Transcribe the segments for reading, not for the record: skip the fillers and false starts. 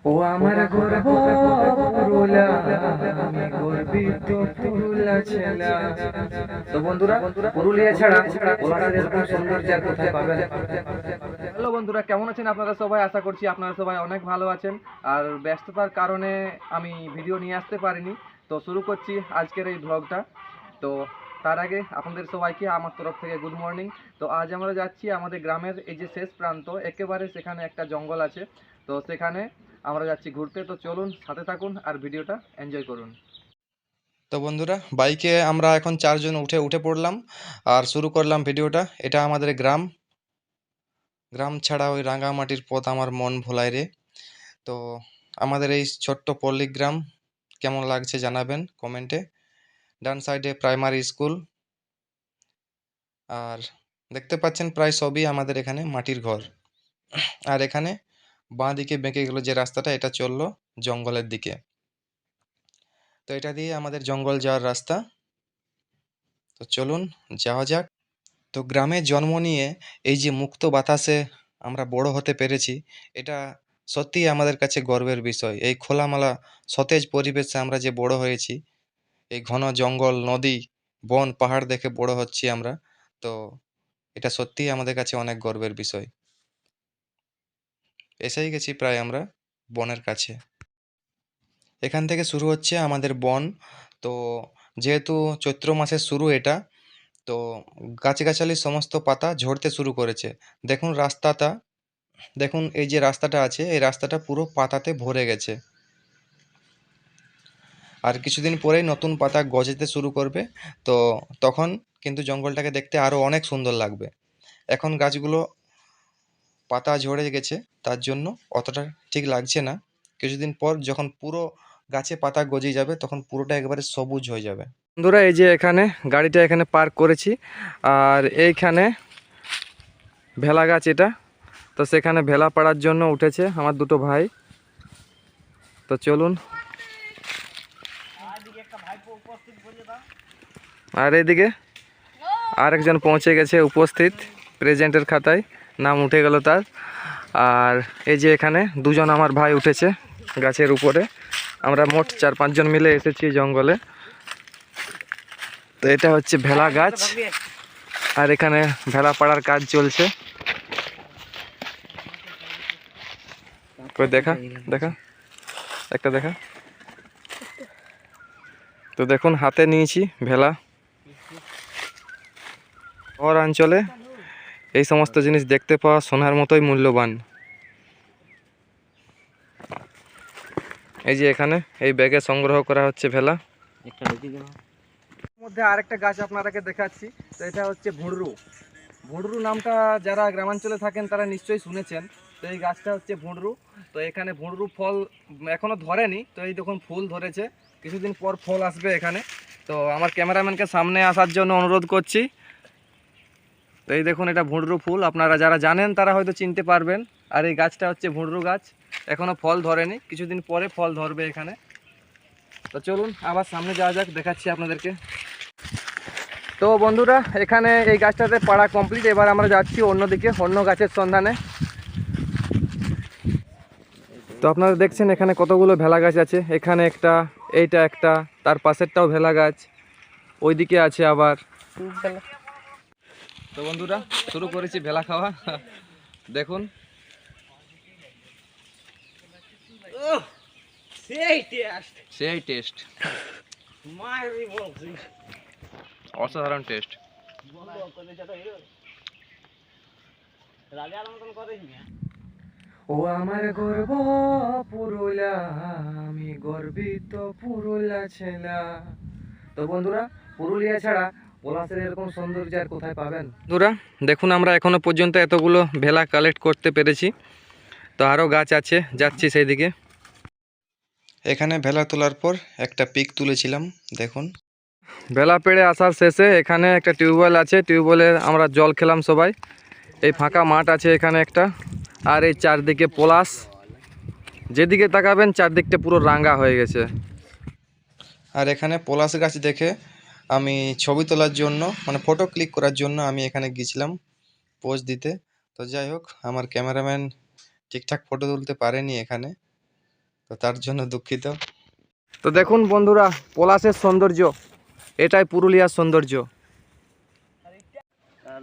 ও আমার গর্ব পুরুলা, আমি গর্বিত পুরুলা ছেলা। তো বন্ধুরা, পুরুলিয়া ছাড়া পলাশের এরকম সৌন্দর্য আর কোথায় পাবেন? হ্যালো বন্ধুরা, কেমন আছেন আপনারা সবাই? আশা করছি আপনারা সবাই অনেক ভালো আছেন। আর ব্যস্ততার কারণে আমি ভিডিও নিয়ে আসতে পারিনি, তো শুরু করছি আজকের এই ব্লগটা। তো তার আগে আপনাদের সবাইকে আমার তরফ থেকে গুড মর্নিং। তো আজ আমরা যাচ্ছি আমাদের গ্রামের এই যে শেষ প্রান্ত, একেবারে সেখানে একটা জঙ্গল আছে, তো সেখানে আমরা যাচ্ছি ঘুরতে। তো চলুন, সাথে থাকুন আর ভিডিওটা এনজয় করুন। তো বন্ধুরা, বাইকে আমরা এখন চারজন উঠে উঠে পড়লাম আর শুরু করলাম ভিডিওটা। এটা আমাদের গ্রাম। গ্রাম ছাড়া ওই রাঙামাটির পথ আমার মন ভোলায় রে। তো আমাদের এই ছোট্ট পল্লী গ্রাম কেমন লাগছে জানাবেন কমেন্টে। ডান সাইডে প্রাইমারি স্কুল, আর দেখতে পাচ্ছেন প্রায় সবই আমাদের এখানে মাটির ঘর। আর এখানে বাঁ দিকে বেঁকে গেল যে রাস্তাটা, এটা চললো জঙ্গলের দিকে। তো এটা দিয়ে আমাদের জঙ্গল যাওয়ার রাস্তা। তো চলুন যাওয়া যাক। তো গ্রামে জন্ম নিয়ে এই যে মুক্ত বাতাসে আমরা বড় হতে পেরেছি, এটা সত্যিই আমাদের কাছে গর্বের বিষয়। এই খোলামেলা সতেজ পরিবেশে আমরা যে বড় হয়েছি, এই ঘন জঙ্গল, নদী, বন, পাহাড় দেখে বড় হচ্ছি আমরা। তো এটা সত্যিই আমাদের কাছে অনেক গর্বের বিষয়। এসেই গেছি প্রায় আমরা বনের কাছে। এখান থেকে শুরু হচ্ছে আমাদের বন। তো যেহেতু চৈত্র মাসের শুরু এটা, তো গাছগাছালির সমস্ত পাতা ঝরতে শুরু করেছে। দেখুন রাস্তাটা, দেখুন এই যে রাস্তাটা আছে, এই রাস্তাটা পুরো পাতাতে ভরে গেছে। আর কিছুদিন পরেই নতুন পাতা গজাতে শুরু করবে। তো তখন কিন্তু জঙ্গলটাকে দেখতে আরো অনেক সুন্দর লাগবে। এখন গাছগুলো পাতা ঝরে গেছে, তার জন্য অতটা ঠিক লাগছে না। কিছুদিন পর যখন পুরো গাছে পাতা গজিয়ে যাবে, তখন পুরোটা একেবারে সবুজ হয়ে যাবে। বন্ধুরা, এই যে এখানে গাড়িটা এখানে পার্ক করেছি, আর এইখানে ভেলা গাছ এটা। তো সেখানে ভেলা পাড়ার জন্য উঠেছে আমার দুটো ভাই। তো চলুন। আর এইদিকে আরেকজন পৌঁছে গেছে উপস্থিত, প্রেজেন্টের খাতায় নাম উঠে গেল তার। আর এই যে এখানে দুজন আমার ভাই উঠেছে গাছের উপরে। আমরা মোট 4-5 জন মিলে এসেছি জঙ্গলে। তো এটা হচ্ছে ভেলা গাছ, আর এখানে ভেলা পাড়ার কাজ চলছে। কই দেখা দেখা একটা দেখা। তো দেখুন হাতে নিয়েছি ভেলা। শহর অঞ্চলে এই সমস্ত জিনিস দেখতে পাওয়া সোনার মতোই মূল্যবান। এই যে এখানে এই ব্যাগে সংগ্রহ করা হচ্ছে ভেলা। মধ্যে আরেকটা গাছ আপনাদেরকে দেখাচ্ছি। তো এটা হচ্ছে ভুঁড়রু। ভুঁড়রু নামটা যারা গ্রামাঞ্চলে থাকেন তারা নিশ্চয়ই শুনেছেন। তো এই গাছটা হচ্ছে ভুঁড়রু। তো এখানে ভুঁড়রু ফল এখনো ধরেনি, তো এই দেখুন ফুল ধরেছে, কিছুদিন পর ফল আসবে এখানে। তো আমার ক্যামেরাম্যানকে সামনে আসার জন্য অনুরোধ করছি। তো এই দেখুন, এটা ভুঁড়রু ফুল, আপনারা যারা জানেন তারা হয়তো চিনতে পারবেন। আর এই গাছটা হচ্ছে ভুঁড়রু গাছ, এখনো ফল ধরেনি, কিছুদিন পরে ফল ধরবে এখানে। তো চলুন আবার সামনে যাওয়া যাক, দেখাচ্ছি আপনাদেরকে। তো বন্ধুরা, এখানে এই গাছটাতে পাড়া কমপ্লিট। এবার আমরা যাচ্ছি অন্যদিকে, অন্য গাছের সন্ধানে। তো আপনারা দেখছেন এখানে কতগুলো ভেলা গাছ আছে। এখানে একটা, এইটা একটা, তার পাশেরটাও ভেলা গাছ, ওইদিকে আছে আবার। তো বন্ধুরা, শুরু করেছি ভেলা খাওয়া। দেখুন সেই টেস্ট, অসাধারণ টেস্ট। ও আমার গর্ব পুরুলা, আমি গর্বিত পুরুলা ছেলা। তো বন্ধুরা, পুরুলিয়া ছাড়া পলাশের এরকম সৌন্দর্য আর কোথায় পাবেন? বন্ধুরা দেখুন, আমরা এখনো পর্যন্ত এতগুলো ভেলা কালেক্ট করতে পেরেছি। তো আরও গাছ আছে, যাচ্ছি সেই দিকে। এখানে ভেলা তোলার পর একটা পিক তুলেছিলাম, দেখুন। ভেলা পেড়ে আসার শেষে এখানে একটা টিউবওয়েল আছে, টিউবওয়েলে আমরা জল খেলাম সবাই। এই ফাঁকা মাঠ আছে এখানে একটা, আর এই চারদিকে পলাশ, যেদিকে তাকাবেন চারদিকটা পুরো রাঙা হয়ে গেছে। আর এখানে পলাশ গাছ দেখে আমি ছবি তোলার জন্য, মানে ফটো ক্লিক করার জন্য আমি এখানে গিয়েছিলাম পোজ দিতে। তো যাই হোক, আমার ক্যামেরাম্যান ঠিকঠাক ফটো তুলতে পারেনি এখানে। তো তার জন্য দুঃখিত। তো দেখুন বন্ধুরা, পলাশের সৌন্দর্য, এটাই পুরুলিয়ার সৌন্দর্য।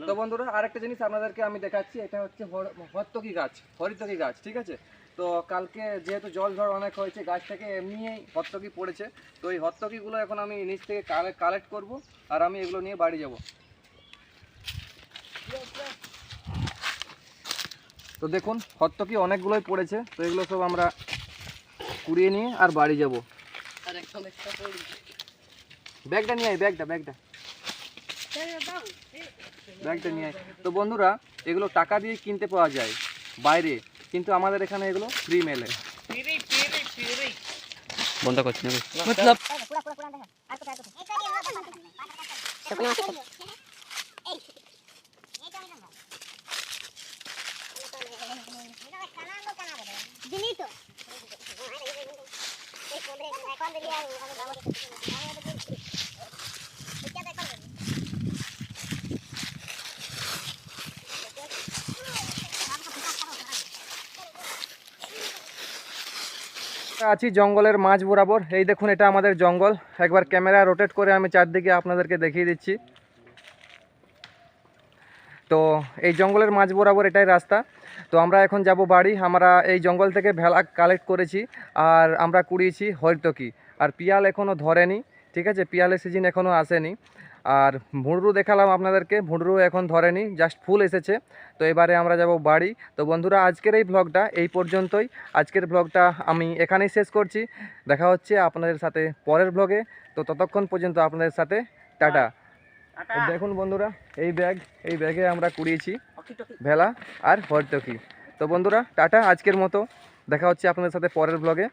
তো বন্ধুরা, আরেকটা জিনিস আপনাদেরকে আমি দেখাচ্ছি, এটা হচ্ছে হরতকি গাছ, হরিতকি গাছ, ঠিক আছে। তো কালকে যেহেতু জল ঝড় অনেক হয়েছে, গাছ থেকে এমনিই হরতকি পড়েছে। তো এই হরতকিগুলো এখন আমি নিচ থেকে কালেক্ট করব, আর আমি এগুলো নিয়ে বাড়ি যাব। তো দেখুন হরতকি অনেকগুলোই পড়েছে, তো এগুলো সব আমরা কুড়িয়ে নিয়ে আর বাড়ি যাব। ব্যাগটা নিয়ে আয়, ব্যাগটা নিয়ে আয়। তো বন্ধুরা, এগুলো টাকা দিয়ে কিনতে পাওয়া যায় বাইরে, কিন্তু আমাদের এখানে এগুলো ফ্রি মেলে। বন্ধ করছি না আছি জঙ্গলের মাঝ বরাবর। এই দেখুন, এটা আমাদের জঙ্গল। একবার ক্যামেরা রোটেট করে আমি চারদিকে আপনাদেরকে দেখিয়ে দিচ্ছি। তো এই জঙ্গলের মাঝ বরাবর এটাই রাস্তা। তো আমরা এখন যাব বাড়ি। আমরা এই জঙ্গল থেকে ভেলা কালেক্ট করেছি, আর আমরা কুড়িয়েছি হরিতকি। আর পিয়াল এখনও ধরেনি, ঠিক আছে, পিয়ালের সিজন এখনও আসেনি। আর ভুঁড়রু দেখালাম আপনাদেরকে, ভুঁড়রু এখন ধরেনি, জাস্ট ফুল এসেছে। তো এবারে আমরা যাব বাড়ি। তো বন্ধুরা, আজকের এই ব্লগটা এই পর্যন্তই। আজকের ব্লগটা আমি এখানেই শেষ করছি। দেখা হচ্ছে আপনাদের সাথে পরের ব্লগে। তো ততক্ষণ পর্যন্ত আপনাদের সাথে টাটা। তো দেখুন বন্ধুরা, এই ব্যাগে আমরা কুড়িয়েছি ভেলা আর হরতকি। তো বন্ধুরা, টাটা আজকের মতো। দেখা হচ্ছে আপনাদের সাথে পরের ব্লগে।